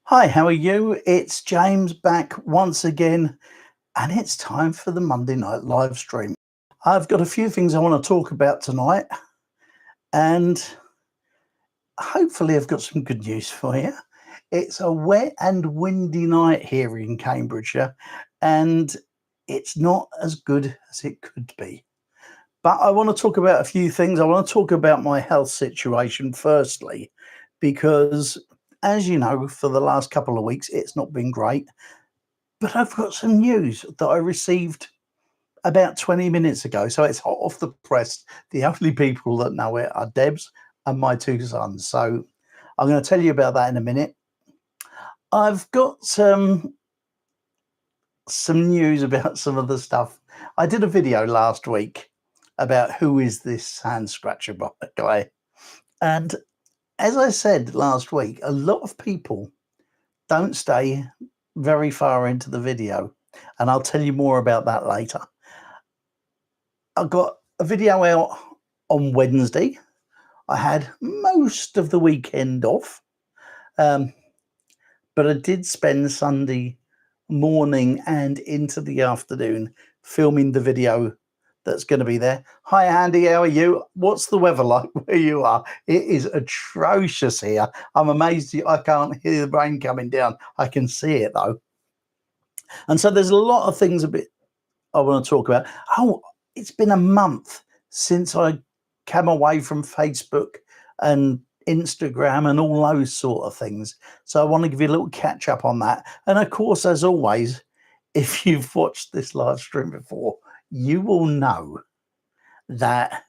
Hi, how are you? It's James back once again, and it's time for the Monday Night live stream. I've got a few things I want to talk about tonight, and hopefully, I've got some good news for you. It's a wet and windy night here in Cambridgeshire, and it's not as good as it could be. But I want to talk about a few things. I want to talk about my health situation firstly, because as you know, for the last couple of weeks, it's not been great. But I've got some news that I received about 20 minutes ago. So it's hot off the press. The only people that know it are Debs and my two sons. So I'm going to tell you about that in a minute. I've got some news about some of the stuff. I did a video last week about who is this Sandscratcher guy. And as I said last week, a lot of people don't stay very far into the video. And I'll tell you more about that later. I got a video out on Wednesday. I had most of the weekend off, but I did spend Sunday morning and into the afternoon filming the video that's going to be there. Hi, Andy, how are you? What's the weather like where you are? It is atrocious here. I'm amazed I can't hear the rain coming down. I can see it, though. And so there's a lot of things I want to talk about. Oh, it's been a month since I came away from Facebook and Instagram and all those sort of things. So I want to give you a little catch up on that. And of course, as always, if you've watched this live stream before, you will know that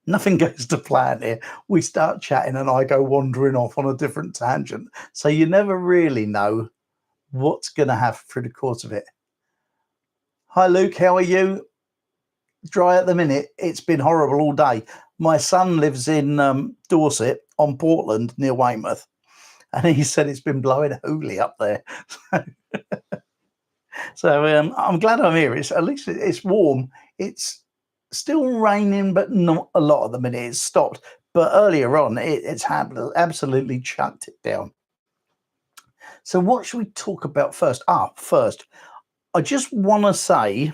nothing goes to plan here. We start chatting and I go wandering off on a different tangent. So you never really know what's going to happen through the course of it. Hi, Luke. How are you? Dry at the minute. It's been horrible all day. My son lives in Dorset on Portland near Weymouth, and he said it's been blowing holy up there. So I'm glad I'm here. At least it's warm. It's still raining, but not a lot at the minute. It's stopped. But earlier on, it's absolutely chucked it down. So what should we talk about first? First, I just want to say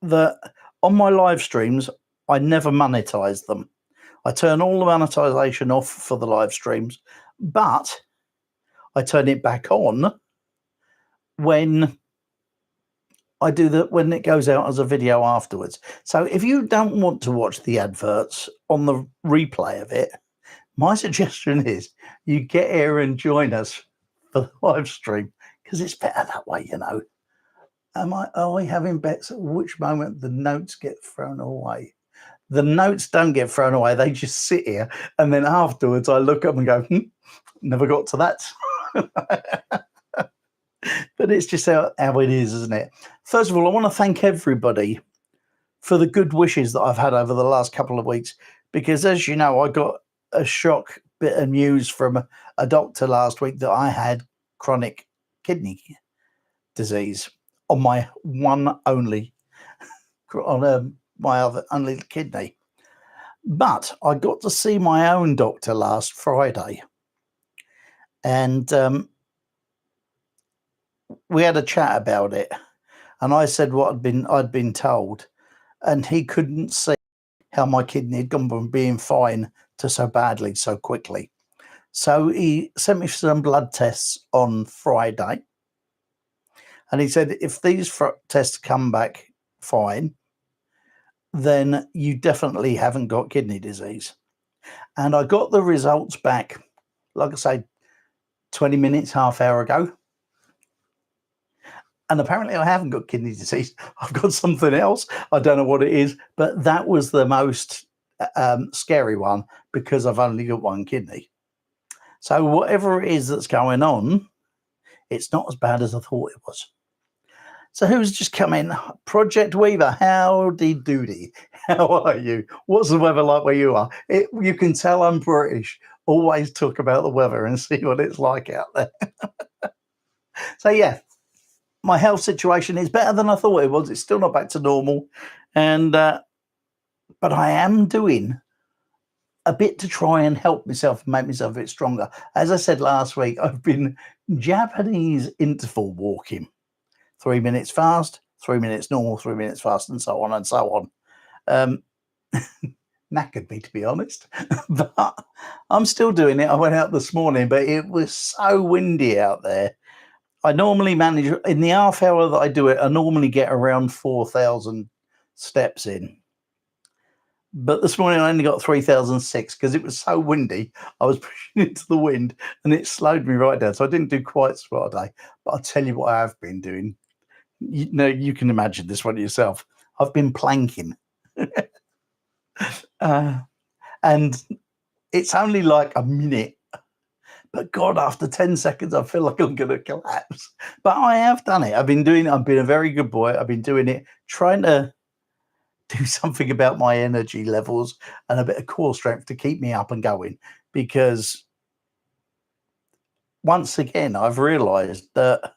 that on my live streams, I never monetize them. I turn all the monetization off for the live streams, but I turn it back on when when it goes out as a video afterwards. So if you don't want to watch the adverts on the replay of it, my suggestion is you get here and join us for the live stream, because it's better that way, you know. Are we having bets at which moment the notes get thrown away? The notes don't get thrown away. They just sit here. And then afterwards, I look up and go, never got to that. But it's just how it is, isn't it? First of all, I want to thank everybody for the good wishes that I've had over the last couple of weeks. Because as you know, I got a shock bit of news from a doctor last week that I had chronic kidney disease on my my other only kidney. But I got to see my own doctor last Friday, and we had a chat about it. And I said what I'd been told, and he couldn't see how my kidney had gone from being fine to so badly so quickly. So he sent me some blood tests on Friday. And he said, if these tests come back fine, then you definitely haven't got kidney disease. And I got the results back, like I say, 20 minutes, half hour ago. And apparently I haven't got kidney disease. I've got something else. I don't know what it is, but that was the most scary one, because I've only got one kidney. So whatever it is that's going on, it's not as bad as I thought it was. So who's just come in? Project Weaver, howdy doody. How are you? What's the weather like where you are? You can tell I'm British. Always talk about the weather and see what it's like out there. So yeah, my health situation is better than I thought it was. It's still not back to normal, and but I am doing a bit to try and help myself, make myself a bit stronger. As I said last week, I've been Japanese interval walking. 3 minutes fast, 3 minutes normal, 3 minutes fast, and so on and so on. Knackered me, to be honest, but I'm still doing it. I went out this morning, but it was so windy out there. I normally manage, in the half hour that I do it, I normally get around 4,000 steps in. But this morning I only got 3,006 because it was so windy. I was pushing into the wind and it slowed me right down. So I didn't do quite so day. But I'll tell you what I have been doing. You know, you can imagine this one yourself. I've been planking. And it's only like a minute. But God, after 10 seconds, I feel like I'm going to collapse. But I have done it. I've been a very good boy. I've been doing it, trying to do something about my energy levels and a bit of core strength to keep me up and going. Because once again, I've realized that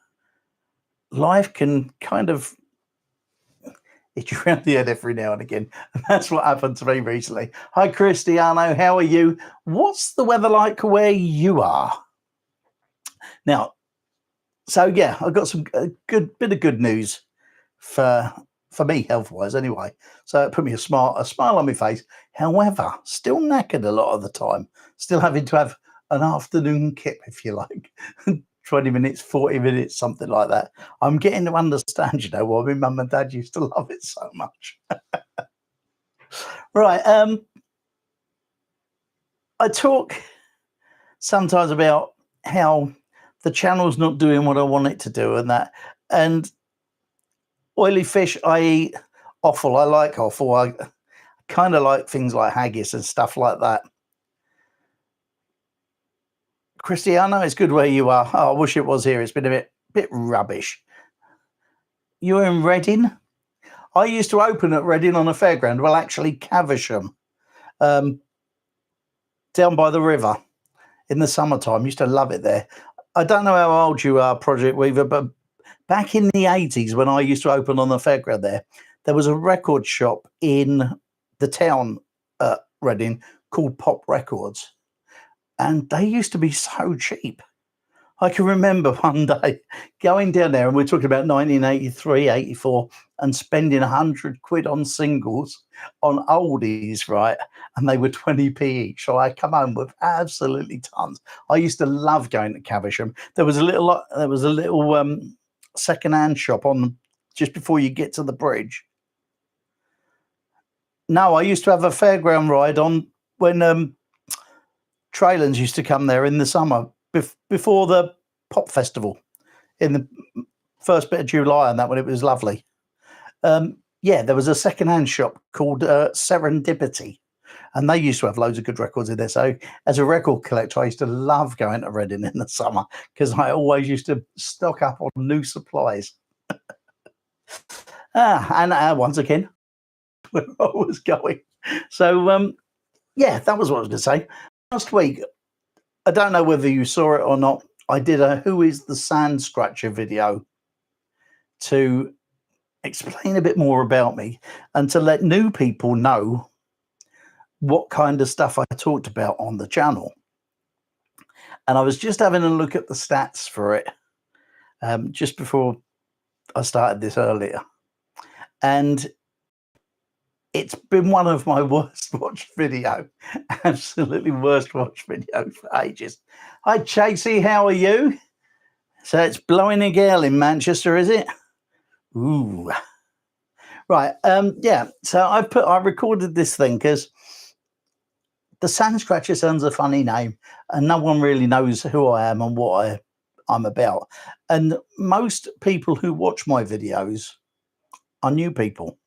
life can kind of hit you around the head every now and again. And that's what happened to me recently. Hi, Cristiano. How are you? What's the weather like where you are? Now, so yeah, I've got a good good news for me, health-wise anyway. So it put me a smile on my face. However, still knackered a lot of the time. Still having to have an afternoon kip, if you like. 20 minutes, 40 minutes, something like that. I'm getting to understand, you know, why my mum and dad used to love it so much. Right. I talk sometimes about how the channel's not doing what I want it to do and that. And oily fish, I eat offal. I like offal. I kind of like things like haggis and stuff like that. Cristiano, it's good where you are. Oh, I wish it was here. It's been a bit rubbish. You're in Reading? I used to open at Reading on a fairground. Well, actually, Caversham, down by the river in the summertime. Used to love it there. I don't know how old you are, Project Weaver, but back in the 80s when I used to open on the fairground there was a record shop in the town at Reading called Pop Records. And they used to be so cheap. I can remember one day going down there, and we're talking about 1983, 84, and spending 100 quid on singles, on oldies, right? And they were 20p each. So I come home with absolutely tons. I used to love going to Caversham. There was a little second-hand shop on just before you get to the bridge. No, I used to have a fairground ride on when Trailers used to come there in the summer before the pop festival in the first bit of July, and that when it was lovely. Yeah, there was a second-hand shop called Serendipity, and they used to have loads of good records in there. So as a record collector, I used to love going to Reading in the summer because I always used to stock up on new supplies. And once again, where I was going. So, yeah, that was what I was going to say. Last week, I don't know whether you saw it or not, I did a Who is the Sandscratcher video to explain a bit more about me and to let new people know what kind of stuff I talked about on the channel. And I was just having a look at the stats for it just before I started this earlier. And it's been one of my worst watched video, absolutely worst watched video for ages. Hi, Chasey, how are you? So it's blowing a gale in Manchester, is it? Ooh. Right, yeah, so I recorded this thing because the Sandscratcher sounds a funny name and no one really knows who I am and what I'm about. And most people who watch my videos are new people.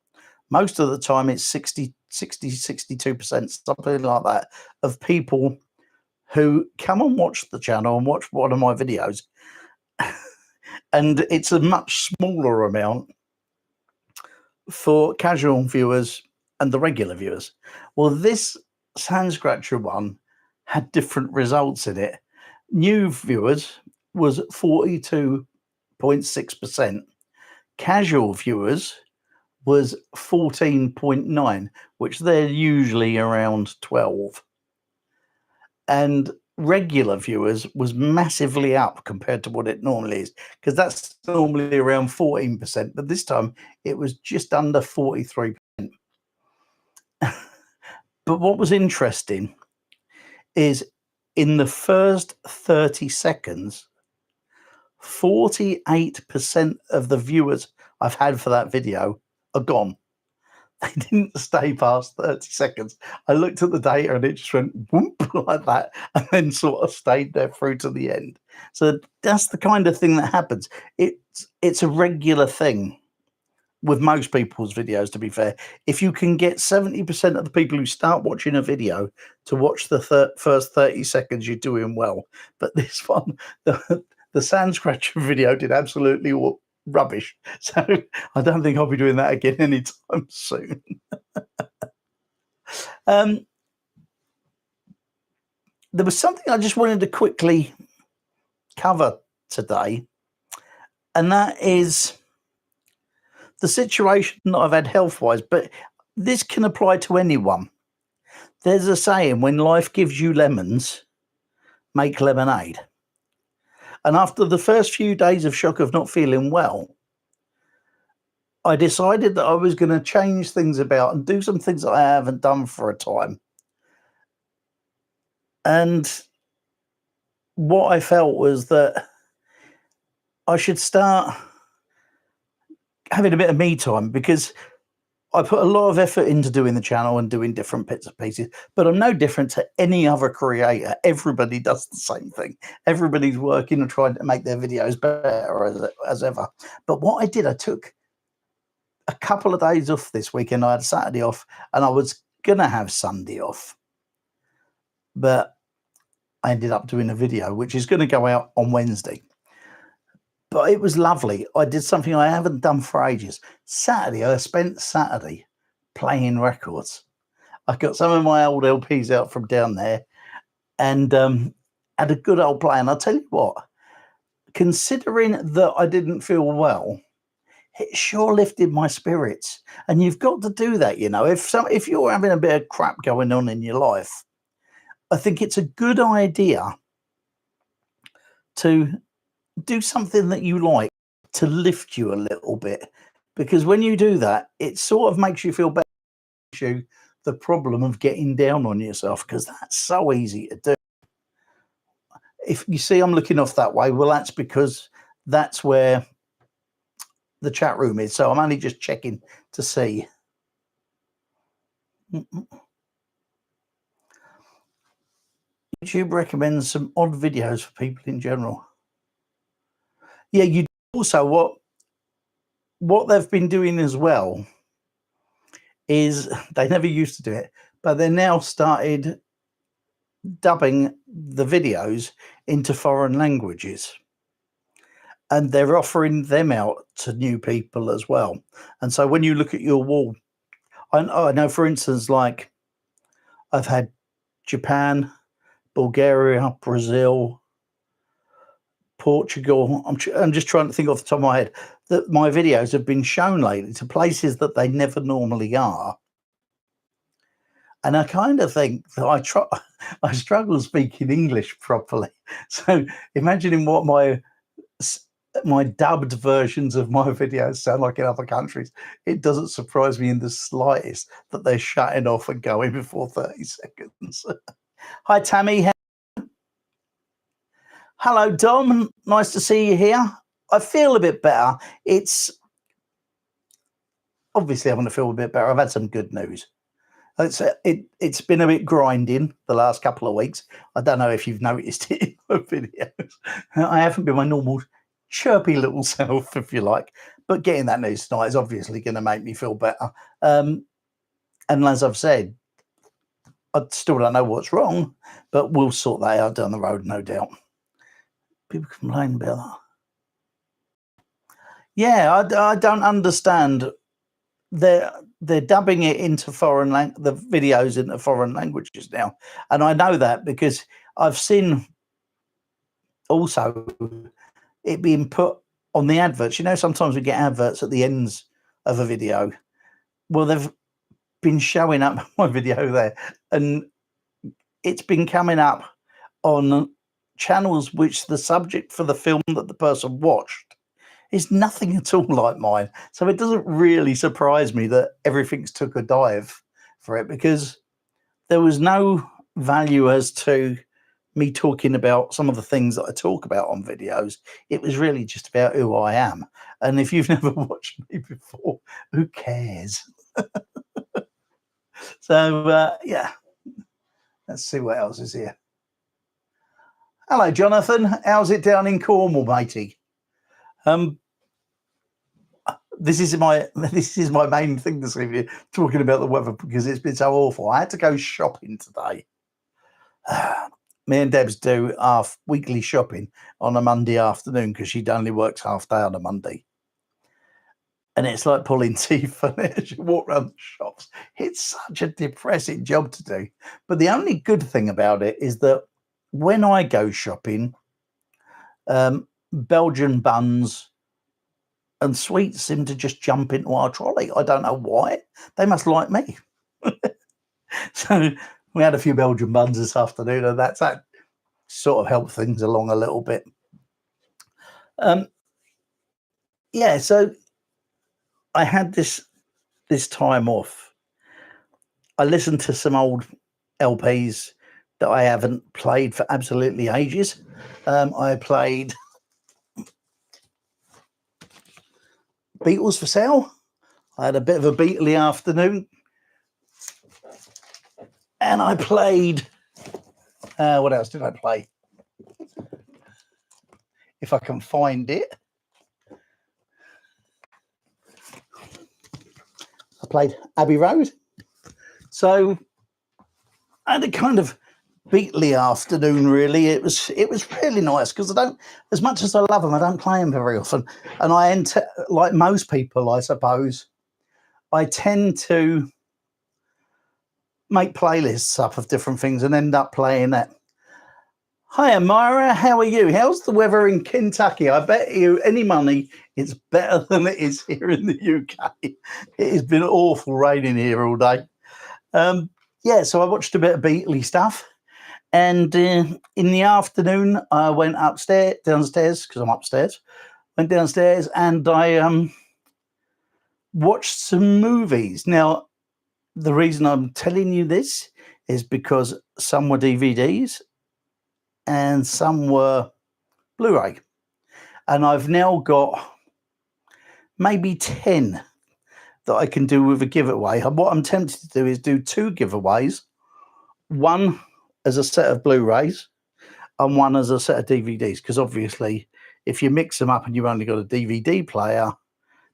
Most of the time it's 62%, something like that, of people who come and watch the channel and watch one of my videos. And it's a much smaller amount for casual viewers and the regular viewers. Well, this Sandscratcher one had different results in it. New viewers was 42.6%. Casual viewers was 14.9, which they're usually around 12. and regular viewers was massively up compared to what it normally is, because that's normally around 14%, but this time it was just under 43%. But what was interesting is in the first 30 seconds, 48% of the viewers I've had for that video are gone. They didn't stay past 30 seconds. I looked at the data and it just went whoop like that, and then sort of stayed there through to the end. So that's the kind of thing that happens. It's a regular thing with most people's videos, to be fair. If you can get 70% of the people who start watching a video to watch the first 30 seconds, you're doing well. But this one, the Sandscratcher video did absolutely rubbish. So I don't think I'll be doing that again anytime soon. There was something I just wanted to quickly cover today, and that is the situation that I've had health-wise, but this can apply to anyone. There's a saying, when life gives you lemons, make lemonade. And after the first few days of shock of not feeling well, I decided that I was going to change things about and do some things that I haven't done for a time. And what I felt was that I should start having a bit of me time, because I put a lot of effort into doing the channel and doing different bits and pieces, but I'm no different to any other creator. Everybody does the same thing. Everybody's working and trying to make their videos better as ever. But what I did, I took a couple of days off this weekend. I had Saturday off and I was going to have Sunday off. But I ended up doing a video, which is going to go out on Wednesday. But it was lovely. I did something I haven't done for ages. Saturday, I spent Saturday playing records. I got some of my old LPs out from down there and had a good old play. And I'll tell you what, considering that I didn't feel well, it sure lifted my spirits. And you've got to do that, you know. If you're having a bit of crap going on in your life, I think it's a good idea to do something that you like to lift you a little bit, because when you do that, it sort of makes you feel better. You the problem of getting down on yourself, because that's so easy to do. If you see I'm looking off that way, well, that's because that's where the chat room is. So I'm only just checking to see. YouTube recommends some odd videos for people in general. Yeah, you also what they've been doing as well is they never used to do it, but they now started dubbing the videos into foreign languages, and they're offering them out to new people as well. And so when you look at your wall, I know, for instance, like I've had Japan, Bulgaria, Brazil, Portugal. I'm just trying to think off the top of my head that my videos have been shown lately to places that they never normally are. And I kind of think that I struggle speaking English properly. So imagining what my dubbed versions of my videos sound like in other countries, it doesn't surprise me in the slightest that they're shutting off and going before 30 seconds. Hi, Tammy. Hello, Dom. Nice to see you here. I feel a bit better. It's obviously I'm going to feel a bit better. I've had some good news. It's been a bit grinding the last couple of weeks. I don't know if you've noticed it in my videos. I haven't been my normal chirpy little self, if you like. But getting that news tonight is obviously going to make me feel better. And as I've said, I still don't know what's wrong, but we'll sort that out down the road, no doubt. People complain about that. Yeah, I don't understand. They're dubbing it into the videos into foreign languages now, and I know that because I've seen also it being put on the adverts. You know, sometimes we get adverts at the ends of a video. Well, they've been showing up my video there, and it's been coming up on channels which the subject for the film that the person watched is nothing at all like mine. So it doesn't really surprise me that everything's took a dive for it, because there was no value as to me talking about some of the things that I talk about on videos. It was really just about who I am. And if you've never watched me before, who cares? So, yeah, let's see what else is here. Hello, Jonathan. How's it down in Cornwall, matey? This is my main thing this evening, talking about the weather, because it's been so awful. I had to go shopping today. Me and Debs do our weekly shopping on a Monday afternoon, because she only works half day on a Monday. And it's like pulling teeth on it as you walk around the shops. It's such a depressing job to do. But the only good thing about it is that when I go shopping, Belgian buns and sweets seem to just jump into our trolley. I don't know why. They must like me. So we had a few Belgian buns this afternoon, and that sort of helped things along a little bit. Yeah, so I had this time off. I listened to some old LPs that I haven't played for absolutely ages. I played Beatles for Sale. I had a bit of a Beatley afternoon. And I played, what else did I play? If I can find it. I played Abbey Road. So I had a kind of Beatley afternoon, really. It was really nice, because I don't, as much as I love them, I don't play them very often. And I enter, like most people, I suppose, I tend to make playlists up of different things and end up playing that. Hi, Amira. How are you? How's the weather in Kentucky? I bet you any money it's better than it is here in the UK. It has been awful raining here all day. Yeah, so I watched a bit of Beatley stuff. And in the afternoon, I went downstairs, because I'm upstairs. Went downstairs and I watched some movies. Now, the reason I'm telling you this is because some were DVDs and some were Blu-ray. And I've now got maybe 10 that I can do with a giveaway. And what I'm tempted to do is do 2 giveaways, one as a set of Blu-rays and one as a set of DVDs, because obviously if you mix them up and you've only got a DVD player,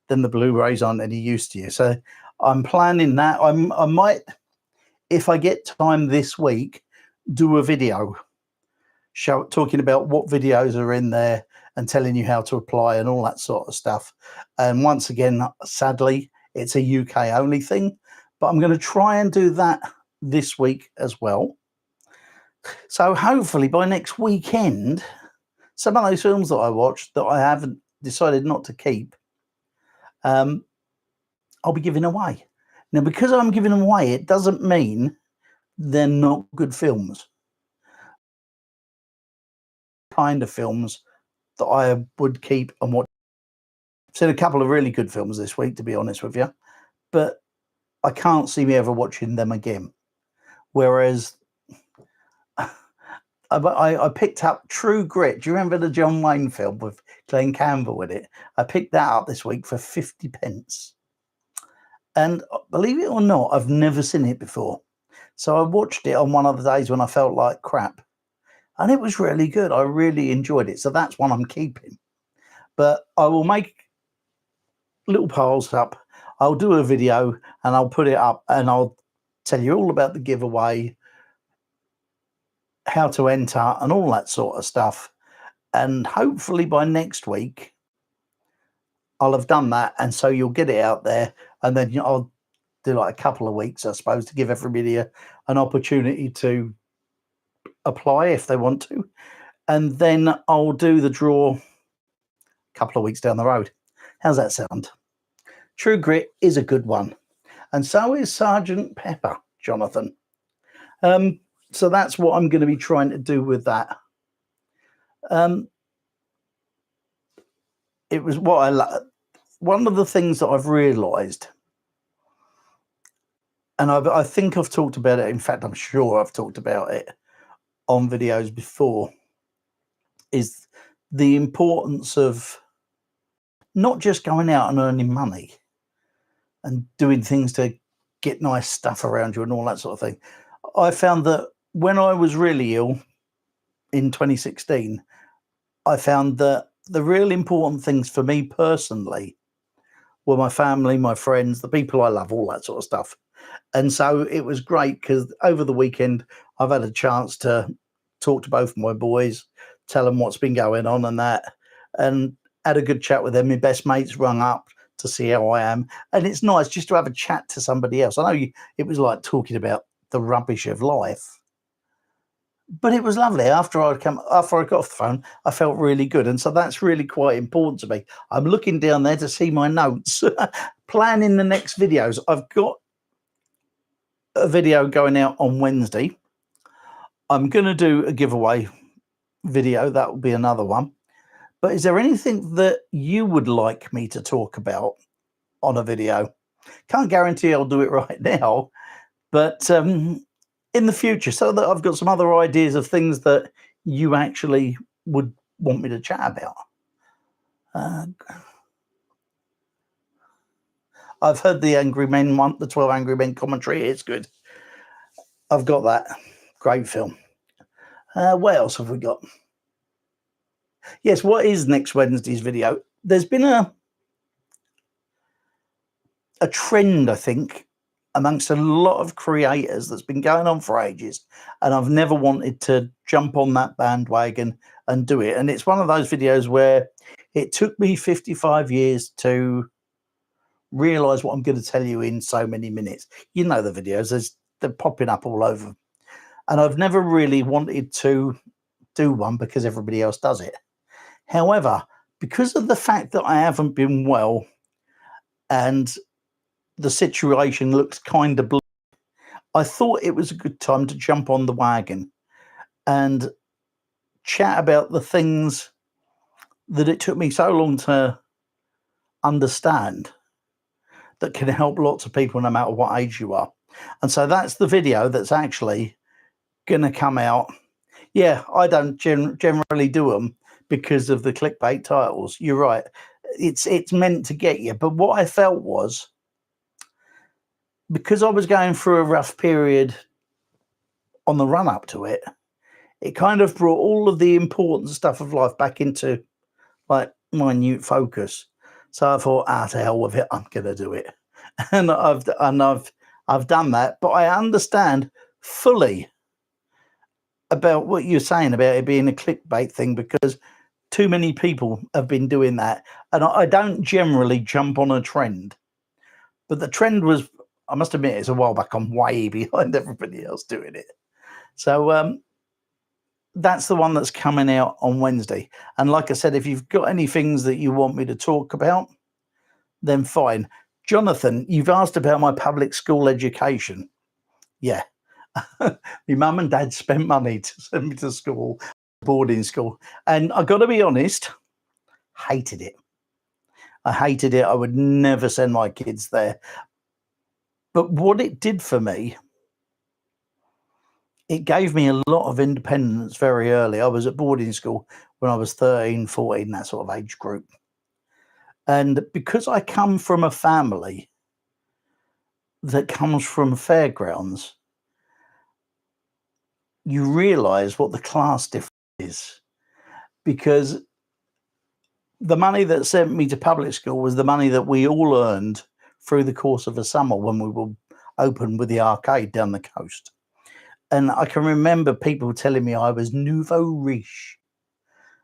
then the Blu-rays aren't any use to you. So I'm planning that. I might, if I get time this week, do a video talking about what videos are in there and telling you how to apply and all that sort of stuff. And once again, sadly, it's a UK only thing, but I'm going to try and do that this week as well. So hopefully by next weekend, some of those films that I watched that I haven't decided not to keep, I'll be giving away. Now, because I'm giving them away, it doesn't mean they're not good films. Kind of films that I would keep and watch. I've seen a couple of really good films this week, to be honest with you, but I can't see me ever watching them again. Whereas I picked up True Grit. Do you remember the John Wayne film with Glenn Campbell in it? I picked that up this week for 50p. And believe it or not, I've never seen it before. So I watched it on one of the days when I felt like crap. And it was really good. I really enjoyed it. So that's one I'm keeping. But I will make little piles up. I'll do a video and I'll put it up and I'll tell you all about the giveaway, how to enter and all that sort of stuff. And hopefully by next week, I'll have done that. And so you'll get it out there. And then I'll do like a couple of weeks, I suppose, to give everybody an opportunity to apply if they want to. And then I'll do the draw a couple of weeks down the road. How's that sound? True Grit is a good one. And so is Sergeant Pepper, Jonathan. So that's what I'm going to be trying to do with that. It was one of the things that I've realised, and I think I've talked about it. In fact, I'm sure I've talked about it on videos before, is the importance of not just going out and earning money and doing things to get nice stuff around you and all that sort of thing. I found that when I was really ill in 2016, I found that the real important things for me personally were my family, my friends, the people I love, all that sort of stuff. And so it was great because over the weekend, I've had a chance to talk to both my boys, tell them what's been going on and that, and had a good chat with them. My best mates rung up to see how I am. And it's nice just to have a chat to somebody else. I know it was like talking about the rubbish of life, but it was lovely. After I got off the phone, I felt really good. And so that's really quite important to me. I'm looking down there to see my notes, planning the next videos. I've got a video going out on Wednesday. I'm going to do a giveaway video. That will be another one. But is there anything that you would like me to talk about on a video? Can't guarantee I'll do it right now, but in the future, so that I've got some other ideas of things that you actually would want me to chat about. I've heard the Angry Men one, the 12 Angry Men commentary. It's good. I've got that. Great film. What else have we got? Yes, what is next Wednesday's video? There's been a trend, I think, amongst a lot of creators that's been going on for ages, and I've never wanted to jump on that bandwagon and do it. And it's one of those videos where it took me 55 years to realize what I'm going to tell you in so many minutes. You know the videos, they're popping up all over, and I've never really wanted to do one because everybody else does it. However, because of the fact that I haven't been well and the situation looks kind of bleak, I thought it was a good time to jump on the wagon and chat about the things that it took me so long to understand that can help lots of people no matter what age you are. And so that's the video that's actually going to come out. Yeah, I don't generally do them because of the clickbait titles. You're right. It's meant to get you. But what I felt was, because I was going through a rough period on the run up to it, it kind of brought all of the important stuff of life back into like minute focus. So I thought, to hell with it, I'm gonna do it. And I've done that, but I understand fully about what you're saying about it being a clickbait thing, because too many people have been doing that. And I don't generally jump on a trend, but the trend was, I must admit, it's a while back. I'm way behind everybody else doing it. So that's the one that's coming out on Wednesday. And like I said, if you've got any things that you want me to talk about, then fine. Jonathan, you've asked about my public school education. Yeah. My mum and dad spent money to send me to school, boarding school. And I got to be honest, hated it. I hated it. I would never send my kids there. But what it did for me, it gave me a lot of independence very early. I was at boarding school when I was 13, 14, that sort of age group. And because I come from a family that comes from fairgrounds, you realize what the class difference is, because the money that sent me to public school was the money that we all earned through the course of a summer when we were open with the arcade down the coast. And I can remember people telling me I was nouveau riche.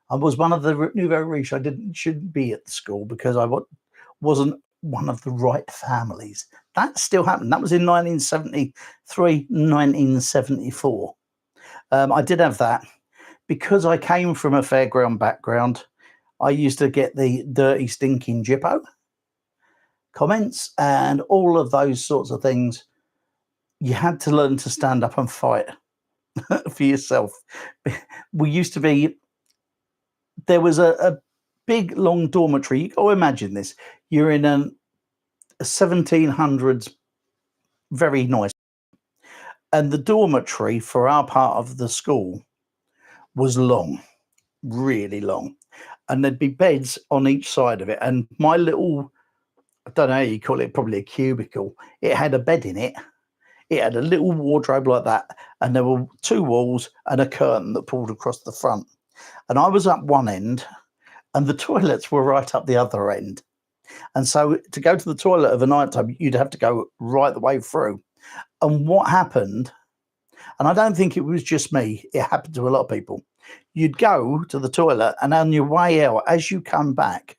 I was one of the nouveau riche. Shouldn't be at the school because I wasn't one of the right families. That still happened. That was in 1973, 1974. I did have that. Because I came from a fairground background, I used to get the dirty, stinking Jippo comments and all of those sorts of things. You had to learn to stand up and fight. for yourself. We used to be, there was a big long dormitory. You got to imagine this. You're in a 1700s, very nice. And the dormitory for our part of the school was long, really long. And there'd be beds on each side of it. And my little, I don't know how you call it, probably a cubicle, it had a bed in it. It had a little wardrobe like that. And there were two walls and a curtain that pulled across the front. And I was up one end and the toilets were right up the other end. And so to go to the toilet of a night time, you'd have to go right the way through. And what happened, and I don't think it was just me, it happened to a lot of people. You'd go to the toilet and on your way out, as you come back,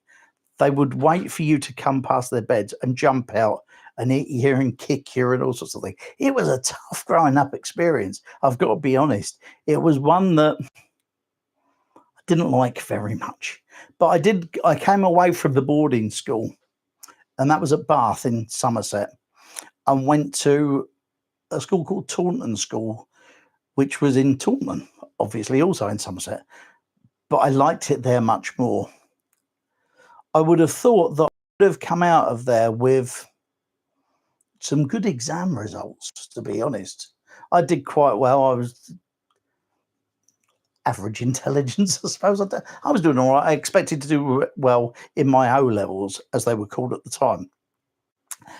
they would wait for you to come past their beds and jump out and eat you and kick you and all sorts of things. It was a tough growing up experience. I've got to be honest. It was one that I didn't like very much, but I came away from the boarding school, and that was at Bath in Somerset, and went to a school called Taunton School, which was in Taunton, obviously also in Somerset, but I liked it there much more. I would have thought that I would have come out of there with some good exam results, to be honest. I did quite well. I was average intelligence, I suppose. I was doing all right. I expected to do well in my O levels, as they were called at the time.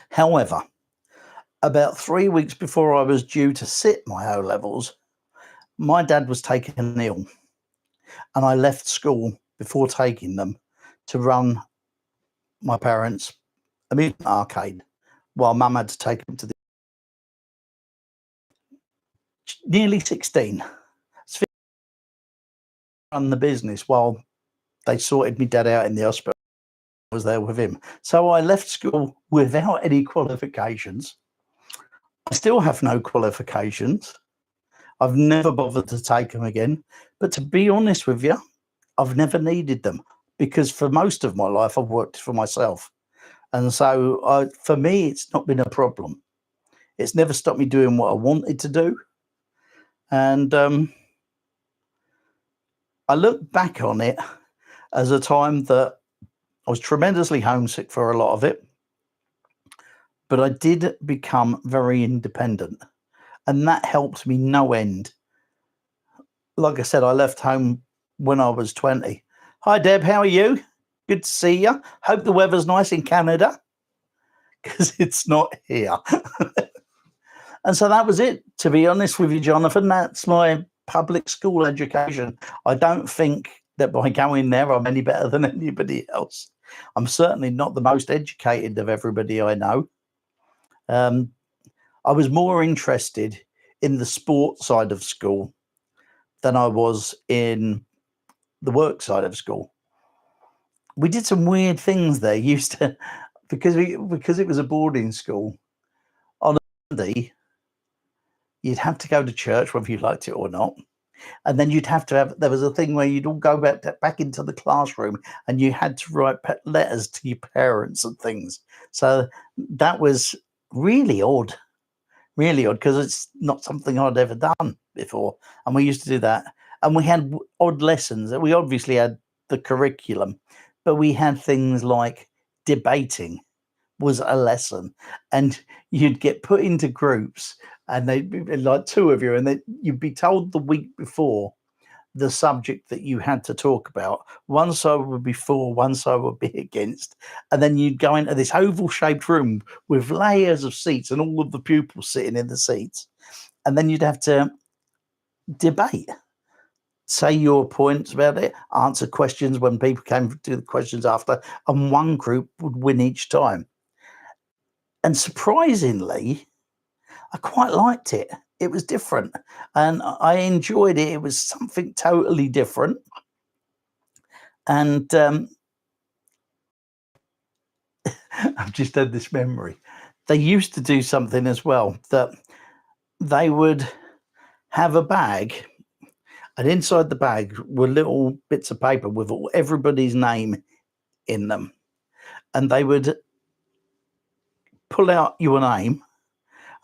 However, about 3 weeks before I was due to sit my O levels, my dad was taken ill, and I left school before taking them to run my parents' amusement arcade while mum had to take him to the nearly 16. Run the business while they sorted me dad out in the hospital. I was there with him. So I left school without any qualifications. I still have no qualifications. I've never bothered to take them again. But to be honest with you, I've never needed them because for most of my life, I've worked for myself. And so for me, it's not been a problem. It's never stopped me doing what I wanted to do. And I look back on it as a time that I was tremendously homesick for a lot of it, but I did become very independent, and that helped me no end. Like I said, I left home when I was 20. Hi, Deb, how are you? Good to see you. Hope the weather's nice in Canada, because it's not here. And so that was it, to be honest with you, Jonathan. That's my public school education. I don't think that by going there, I'm any better than anybody else. I'm certainly not the most educated of everybody I know. I was more interested in the sport side of school than I was in the work side of school. We did some weird things there. Used to, because it was a boarding school. On a Monday, you'd have to go to church whether you liked it or not. And then you'd have to have, there was a thing where you'd all go back into the classroom and you had to write letters to your parents and things. So that was really odd, because it's not something I'd ever done before. And we used to do that. And we had odd lessons. We obviously had the curriculum, but we had things like debating was a lesson, and you'd get put into groups and they'd be like two of you, and you'd be told the week before the subject that you had to talk about. One side would be for, one side would be against, and then you'd go into this oval shaped room with layers of seats and all of the pupils sitting in the seats, and then you'd have to debate, say your points about it, answer questions when people came to do the questions after, and one group would win each time. And surprisingly, I quite liked it. It was different and I enjoyed it. It was something totally different. And I've just had this memory. They used to do something as well, that they would have a bag, and inside the bag were little bits of paper with everybody's name in them. And they would pull out your name,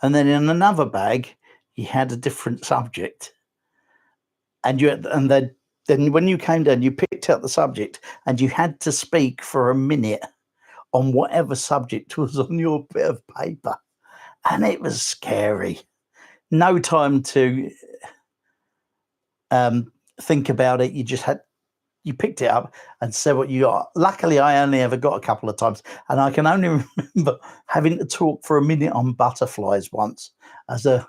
and then in another bag, you had a different subject. and then when you came down, you picked out the subject, and you had to speak for a minute on whatever subject was on your bit of paper, and it was scary. No time to think about it. You picked it up and said what you got. Luckily, I only ever got a couple of times, and I can only remember having to talk for a minute on butterflies once as a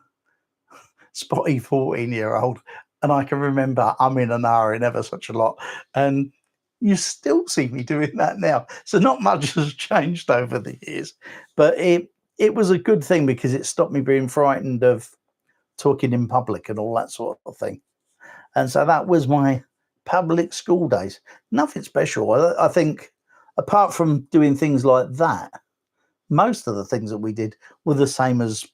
spotty 14-year-old, and I can remember umming and ahhing ever such a lot. And you still see me doing that now. So not much has changed over the years, but it was a good thing because it stopped me being frightened of talking in public and all that sort of thing. And so that was my public school days. Nothing special. I think apart from doing things like that, most of the things that we did were the same as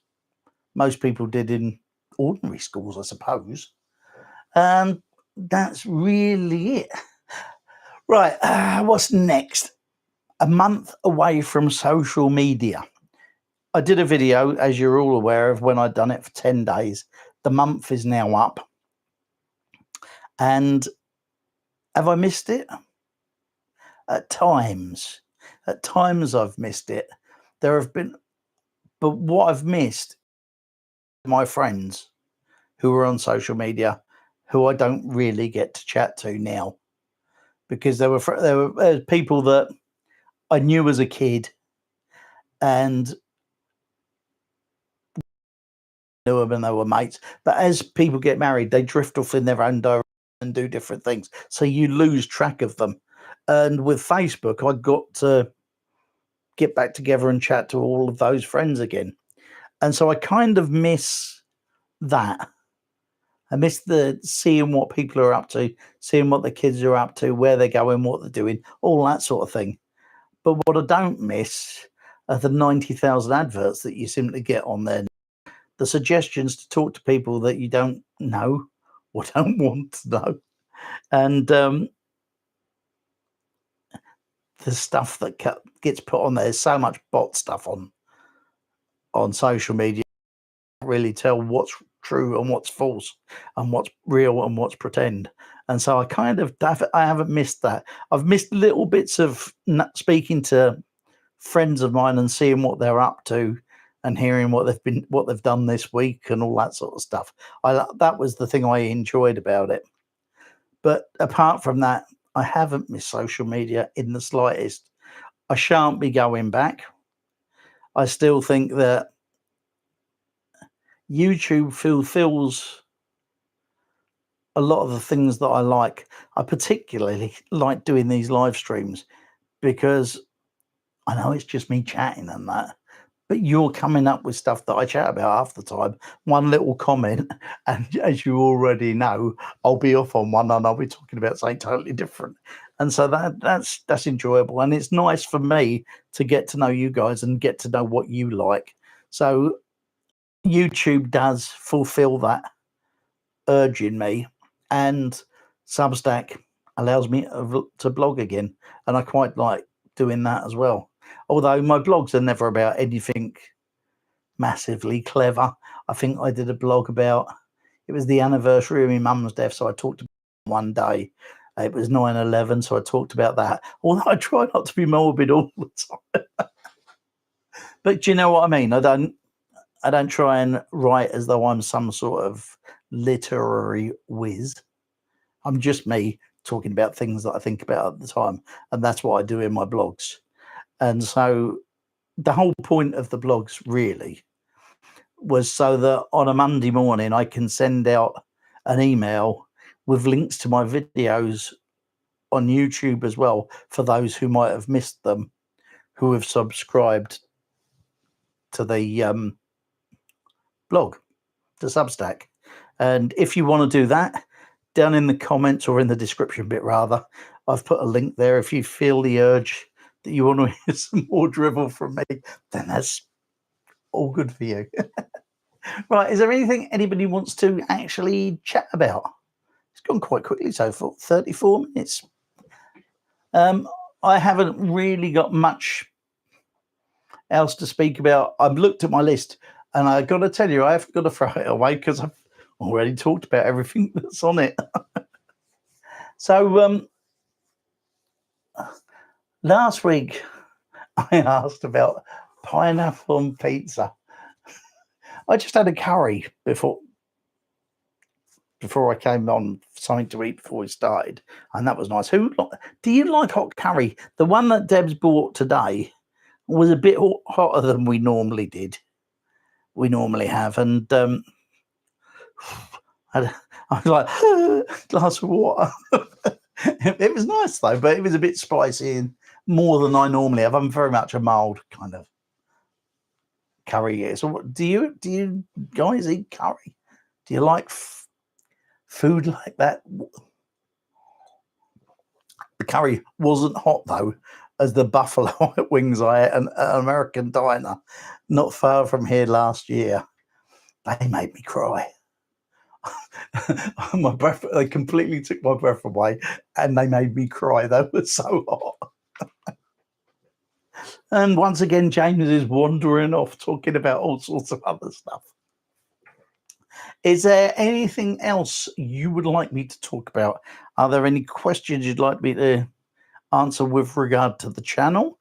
most people did in ordinary schools, I suppose. That's really it. Right, what's next? A month away from social media. I did a video, as you're all aware of, when I'd done it for 10 days. The month is now up. And have I missed it? At times. At times I've missed it. There have been, but what I've missed, my friends who are on social media, who I don't really get to chat to now, because there were people that I knew as a kid and knew them and they were mates. But as people get married, they drift off in their own direction and do different things. So you lose track of them. And with Facebook, I got to get back together and chat to all of those friends again. And so I kind of miss that. I miss the seeing what people are up to, seeing what the kids are up to, where they're going, what they're doing, all that sort of thing. But what I don't miss are the 90,000 adverts that you simply get on there. The suggestions to talk to people that you don't know or don't want to know. And the stuff that gets put on there. There's so much bot stuff on social media. You can't really tell what's true and what's false and what's real and what's pretend. And so I haven't missed that. I've missed little bits of speaking to friends of mine and seeing what they're up to and hearing what they've done this week and all that sort of stuff. That was the thing I enjoyed about it. But apart from that, I haven't missed social media in the slightest. I shan't be going back. I still think that YouTube fulfills a lot of the things that I like. I particularly like doing these live streams because I know it's just me chatting and that, but you're coming up with stuff that I chat about half the time. One little comment, and as you already know, I'll be off on one and I'll be talking about something totally different. And so that's enjoyable. And it's nice for me to get to know you guys and get to know what you like. So YouTube does fulfill that urge in me, and Substack allows me to blog again. And I quite like doing that as well. Although my blogs are never about anything massively clever. I think I did a blog about, it was the anniversary of my mum's death, so I talked about it one day. It was 9/11, so I talked about that. Although I try not to be morbid all the time. But do you know what I mean? I don't try and write as though I'm some sort of literary whiz. I'm just me talking about things that I think about at the time, and that's what I do in my blogs. And so the whole point of the blogs really was so that on a Monday morning I can send out an email with links to my videos on YouTube as well for those who might have missed them, who have subscribed to the blog, to Substack. And if you want to do that, down in the comments or in the description bit rather, I've put a link there. If you feel the urge that you want to hear some more drivel from me, then that's all good for you. Right, is there anything anybody wants to actually chat about? It's gone quite quickly so far, 34 minutes. I haven't really got much else to speak about. I've looked at my list and I got to tell you, I haven't got to throw it away because already talked about everything that's on it. So last week I asked about pineapple on pizza. I just had a curry before I came on, something to eat before we started, and that was nice. Do you like hot curry? The one that Deb's bought today was a bit hotter than we normally have, and I was like, glass of water. It was nice though, but it was a bit spicy and more than I normally have. I'm very much a mild kind of curry. So, do you guys eat curry? Do you like food like that? The curry wasn't hot though, as the buffalo wings I ate at an American diner not far from here last year. They made me cry. My breath, they completely took my breath away, and they made me cry. They were so hot. And once again, James is wandering off talking about all sorts of other stuff. Is there anything else you would like me to talk about? Are there any questions you'd like me to answer with regard to the channel?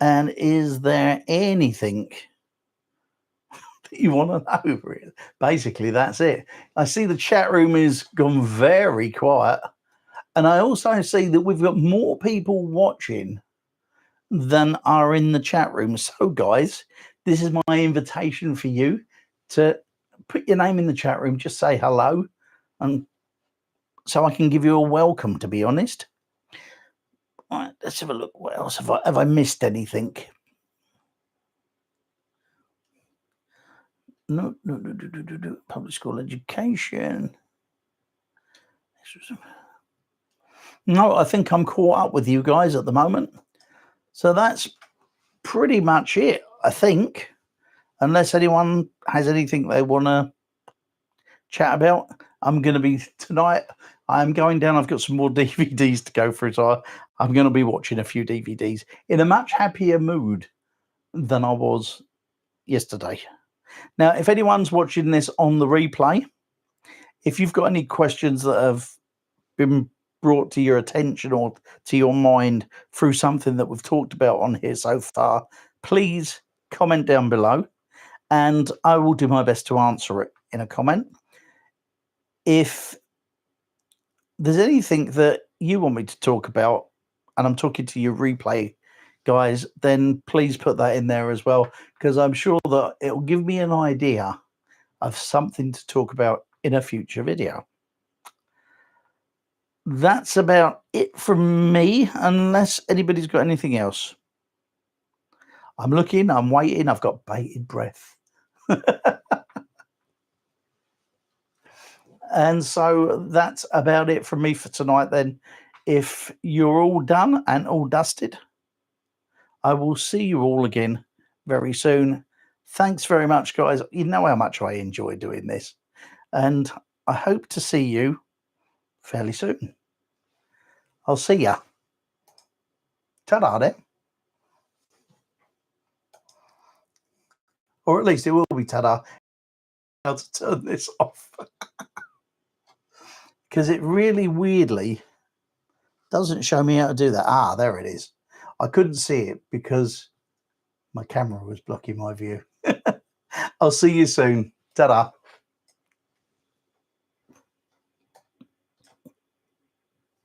And is there anything that you want to know? Really? Basically, that's it. I see the chat room is gone very quiet. And I also see that we've got more people watching than are in the chat room. So, guys, this is my invitation for you to put your name in the chat room. Just say hello, and so I can give you a welcome, to be honest. All right, let's have a look. What else have I missed anything? No. Public school education. No, I think I'm caught up with you guys at the moment. So that's pretty much it, I think. Unless anyone has anything they want to chat about, I'm going to be tonight. I'm going down. I've got some more DVDs to go through, so I'm going to be watching a few DVDs in a much happier mood than I was yesterday. Now, if anyone's watching this on the replay, if you've got any questions that have been brought to your attention or to your mind through something that we've talked about on here so far, please comment down below, and I will do my best to answer it in a comment. If there's anything that you want me to talk about, and I'm talking to your replay guys, then please put that in there as well, because I'm sure that it will give me an idea of something to talk about in a future video. That's about it from me, unless anybody's got anything else. I'm looking, I'm waiting, I've got bated breath. And so that's about it from me for tonight then. If you're all done and all dusted, I will see you all again very soon. Thanks very much, guys. You know how much I enjoy doing this. And I hope to see you fairly soon. I'll see ya. Ta-da then. Or at least it will be ta-da. How to turn this off. Because it really weirdly doesn't show me how to do that. Ah, there it is. I couldn't see it because my camera was blocking my view. I'll see you soon. Ta-da.